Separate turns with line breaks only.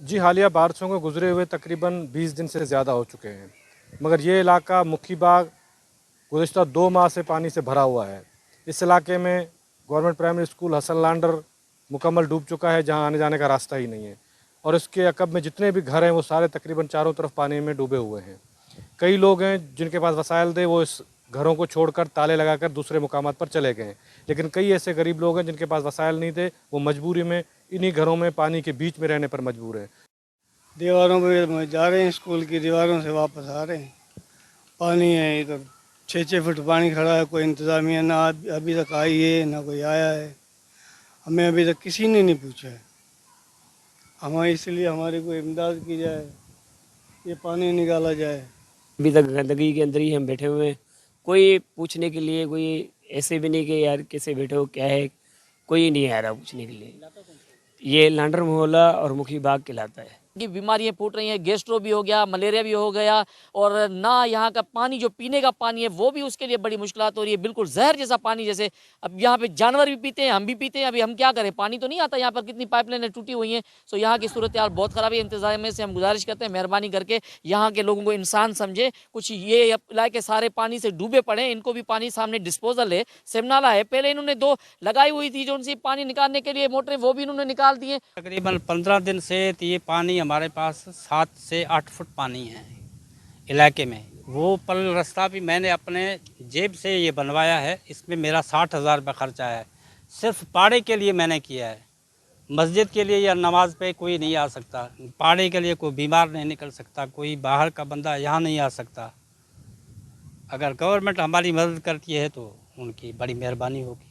जी, हालिया बारिशों को गुजरे हुए तकरीबन 20 दिन से ज़्यादा हो चुके हैं, मगर ये इलाका मुखीबाग गुज़िश्ता 2 माह से पानी से भरा हुआ है। इस इलाके में गवर्नमेंट प्राइमरी स्कूल हसन लांडर मुकम्मल डूब चुका है, जहाँ आने-जाने का रास्ता ही नहीं है और इसके अकब में जितने भी घर हैं, वो सारे तकरीबन चारों तरफ पानी में डूबे हुए हैं। कई लोग हैं जिनके पास वसाइल थे, वो इस घरों को छोड़कर ताले लगाकर दूसरे मुकामात पर चले गए हैं, लेकिन कई ऐसे गरीब लोग हैं जिनके पास वसाइल नहीं थे, वो मजबूरी में इन्हीं घरों में पानी के बीच में रहने पर मजबूर हैं।
दीवारों पे जा रहे हैं, स्कूल की दीवारों से वापस आ रहे हैं। पानी है इधर, 6-6 फुट पानी खड़ा है। कोई इंतज़ामिया ना अभी तक आई है, ना कोई आया है। हमें अभी तक किसी ने नहीं पूछा है। हमारे इसलिए हमारी कोई इमदाद की जाए, ये पानी निकाला जाए।
अभी तक गंदगी के अंदर ही हम बैठे हुए हैं। कोई पूछने के लिए, कोई ऐसे भी नहीं कि यार कैसे बैठे हो, क्या है, कोई नहीं आ रहा पूछने के लिए। ये लांडर मोहल्ला और मुखी बाग कहलाता है।
की बीमारियां फूट रही हैं, गैस्ट्रो भी हो गया, मलेरिया भी हो गया और ना यहाँ का पानी जो पीने का पानी है वो भी उसके लिए बड़ी मुश्किलात हो रही है। बिल्कुल जहर जैसा पानी, जैसे अब यहाँ पे जानवर भी पीते हैं, हम भी पीते हैं। अभी हम क्या करें, पानी तो नहीं आता यहाँ पर, कितनी पाइपलाइनें टूटी हुई हैं। सो यहाँ की सूरत हाल बहुत ख़राब है। इंतजामिया से हम गुजारिश करते हैं, मेहरबानी करके यहाँ के लोगों को इंसान समझे। कुछ ये इलाके सारे पानी से डूबे पड़े हैं, इनको भी पानी सामने डिस्पोजल है, सेमनाला है। पहले इन्होंने 2 लगाई हुई थी जो उनसे पानी निकालने के लिए मोटरें, वो भी इन्होंने निकाल दी है।
तकरीबन 15 दिन से ये पानी हमारे पास 7 से 8 फुट पानी है इलाके में। वो पल रास्ता भी मैंने अपने जेब से ये बनवाया है। इसमें मेरा 60,000 रुपये खर्चा है, सिर्फ पाड़े के लिए मैंने किया है। मस्जिद के लिए या नमाज पे कोई नहीं आ सकता, पाड़े के लिए कोई बीमार नहीं निकल सकता, कोई बाहर का बंदा यहाँ नहीं आ सकता। अगर गवर्नमेंट हमारी मदद करती है तो उनकी बड़ी मेहरबानी होगी।